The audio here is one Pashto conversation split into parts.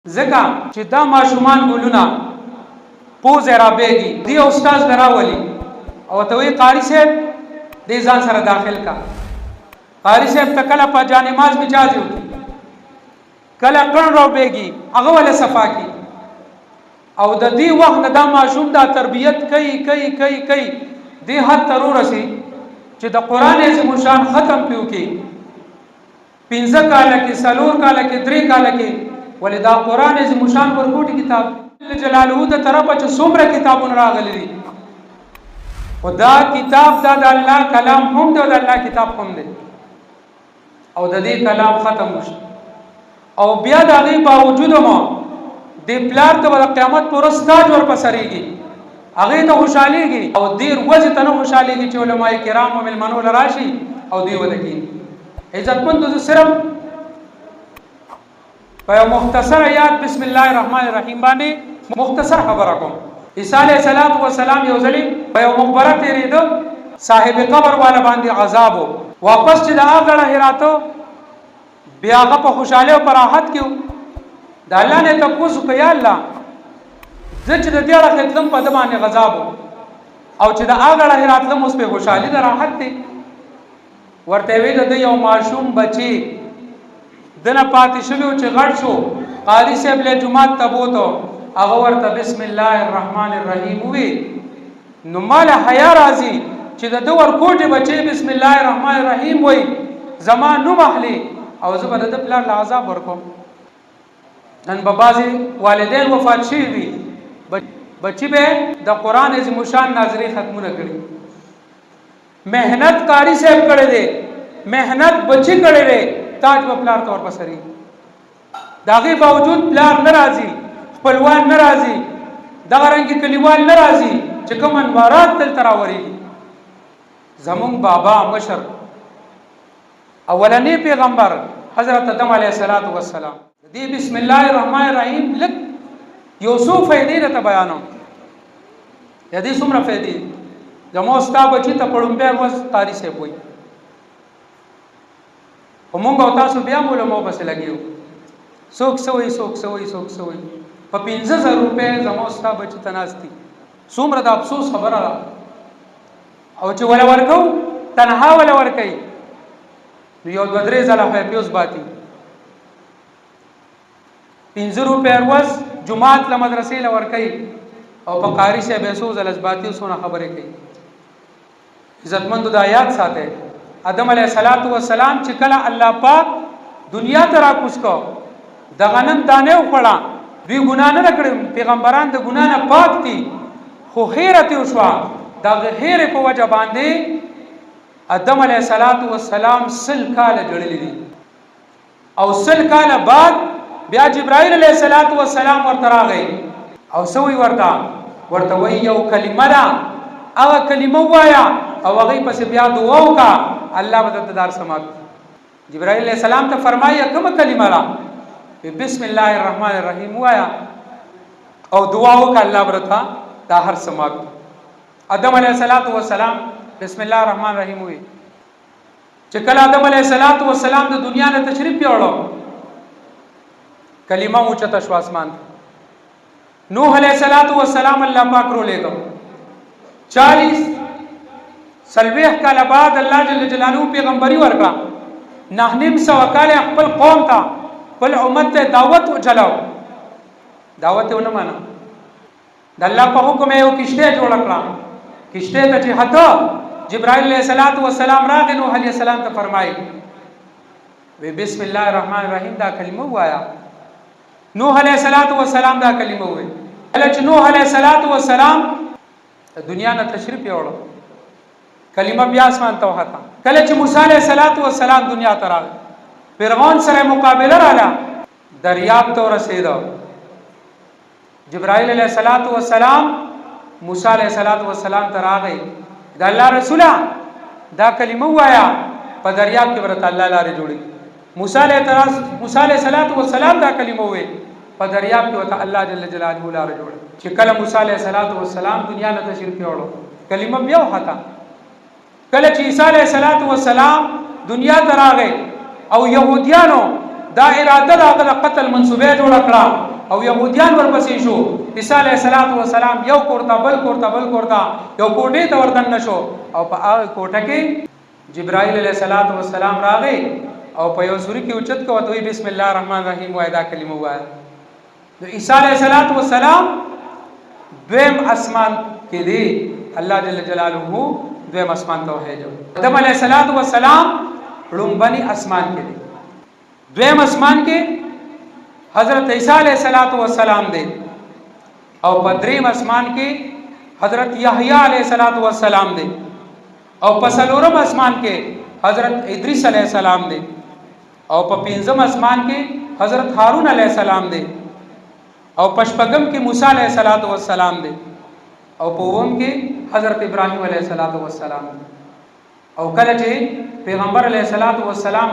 ځکه چې دا ماشومان ګلونه پوز رابېږي دی استاد دراولي او ته وی قاری صاحب دې ځان سره داخل کا قاری صاحب ته کله په جانماز مجاز یو کله کڼ رابېږي هغه ول صفا کی او د دې وخت دا ماشوم دا تربيت کوي دې حد ترور شي چې د قران عظیم شان ختم پیو کې 15 کال کې سلور کال کې 3 کال کې ولدا قران عظیم شان ورکوټي کتاب جلاله د طرفه چې څومره کتابونه راغلي دي خدا کتاب دا د الله کلام هم دی او د الله کتاب هم دی او د دې کلام ختم وشي او بیا د هغه باوجود مو د پلار ته د قیامت پر ستاج ور پسريږي هغه ته خوشاليږي او ډیر وځ ته نه خوشاليږي چې علماء کرام او ملمنو لراشي او دی ودکی عزتمند صرف په مختصر آیات بسم الله الرحمن الرحیم باندې مختصر خبره کوم عیسی علیه السلام یو ځلی په یو مقبره تیریدو صاحب قبر والا باندې عذاب واپس چې دا غړه هراتو بیا هغه په خوشاله او راحت کې د الله نه تاسو کوي الله چې د دې اړه خدمت په دمانه غضب او چې دا غړه هراتله مو په خوشاله د راحت دي ورته وی د یو معصوم بچي دنه پاتې شلو چې غړ شو قاری صاحب له جمعه تبوتو هغه ورته بسم الله الرحمن الرحیم وی نو مال حیا راځي چې د دوه ورکوټه بچي بسم الله الرحمن الرحیم وی زمان نو محلي او زبر د پلان عذاب ورکوم نن بابازي والدین وفات شي وي بچي به د قران عظیم شان ناظری ختمونه کړی مهنت کاری صاحب کړي دي مهنت بچي کړي دي تاج په پلار تور پسري داغه باوجود پلار ناراضي خپلوان ناراضي دغه رنګ کلیوال ناراضي چې کوم انوارات تل تراوري زمون بابا مشر اولنی پیغمبر حضرت آدم علیه السلام دی بسم الله الرحمن الرحیم لک یوسف فائدې ته بیانو یدي څومره فائدې زمو ستا بچی ته پړم به وس قاری سے وای همغه تاسو بیا مولا مو بس لګیو سوک سوي په 15000 روپے زمو ستا بچی تناستی څومره د افسوس خبره را او چې ولا ورکو تنها ولا ورکای نو یو درې ځله په پیوس باتی 50 روپے ورځ جمعات له مدرسې له ورکای او په قاری سے به سوز الاسباتی سونه خبره کوي عزتمند د آیات ساته آدم علیہ السلام چې کله الله پاک دنیا ته را کوس کو د غنم دانه وکړه وی ګنا نه کړم پیغمبران د ګنا نه پاک دي خو خیرت وشوا دا غیر په وجه باندې آدم علیہ السلام سل کال جوړلی دي او سل کال بعد بیا جبرائیل علیہ السلام ورته راغی او سوی ورته وی یو کلمه ده هغه کلمه وایا او هغه پس بیا دعا وکا الله مدد دار سمات جبرائیل علیہ السلام ته فرمایي کومه کلمه را بسم الله الرحمن الرحیم وایا او دعا وکا الله برتا دا هر سمات آدم علیہ السلام بسم الله الرحمن الرحیم وی چې کله آدم علیہ السلام د دنیا نه تشریف پیوړو کلمه اوچته شو اسمان نوح علیہ السلام الله پاک رو لګو 40 سلويخ کال بعد الله جل جلاله پیغمبري ورکړه نحنم سو کال خپل قوم ته خپل امت ته دعوت چلاو دعوت ونه مانه د الله په حکم یو کشته جوړ کړه کشته ته چې حتی جبرائیل علیہ السلام راغی نوح علیہ السلام ته فرمایي وی بسم الله الرحمن الرحیم دا کلمه وایا نوح علیہ السلام دا کلمه وی چې نوح علیہ السلام دنیا نه تشریف یوړو کلمه بیا اسمان ته وخته کله چې موسی علیہ السلام دنیا ته راغی فرعون سره مقابله رااله دریاب ته رسیدو جبرائیل علیہ السلام موسی علیہ السلام ته راغی د الله رسوله دا کلمه وایا په دریاب کې ورته الله لارې جوړي موسی علیہ السلام دا کلمه وې په دریاب کې وته الله جل جلاله لارې جوړي چې کله موسی علیہ السلام دنیا نه تشریف یوړو کلمه بیا وخته کله چې عیسی علیہ السلام دنیا ته راغی او يهوديانو دا اراده د قتل منسوبه جوړ کړه او يهوديان ورپسې شو. عیسی علیه السلام یو کوړه بل کوړه یو کوټې ته وردن نشو او په هغه کوټه کې جبرائیل علیه السلام راغی او په یو سوري کې اوچت کو وته بسم الله الرحمن الرحیم وای دا کلمه وای. نو عیسی علیه السلام دویم اسمان کې دی الله جل جلاله دویم اسمان ته وهجو. آدم علیه السلام لومبني اسمان کې دی. دویم اسمان کې حضرت عیسی علیہ السلام دے او په دریم اسمان کې حضرت یحیی علیہ السلام دے او په څلورم اسمان کې حضرت ادریس علیہ السلام دے او په پنځم اسمان کې حضرت هارون علیہ السلام دے او په شپږم کې موسی علیہ السلام دے او په اووم کې حضرت ابراهیم علیہ السلام او کله چې پیغمبر علیہ السلام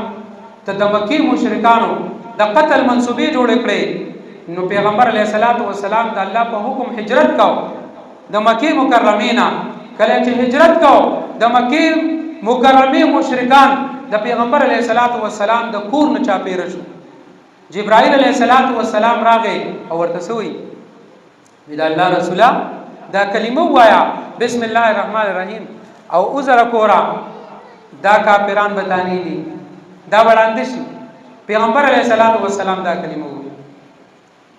ته د مکی مشرکانو د قتل منسوبې جوړ کړي نو پیغمبر علیه السلام د الله په حکم هجرت کو د مکی مکرمینا. کله چې هجرت کو د مکی مکرمه مشرکان د پیغمبر علیه السلام د کور نه چاپیر شو. جبرائیل علیه السلام راغی او ورته سوی دا الله رسوله دا کلمه وایا بسم الله الرحمن الرحیم او عذر کورا دا کافران بدانی دي دا وړاندې شي. پیغمبر علیه السلام دا کلمه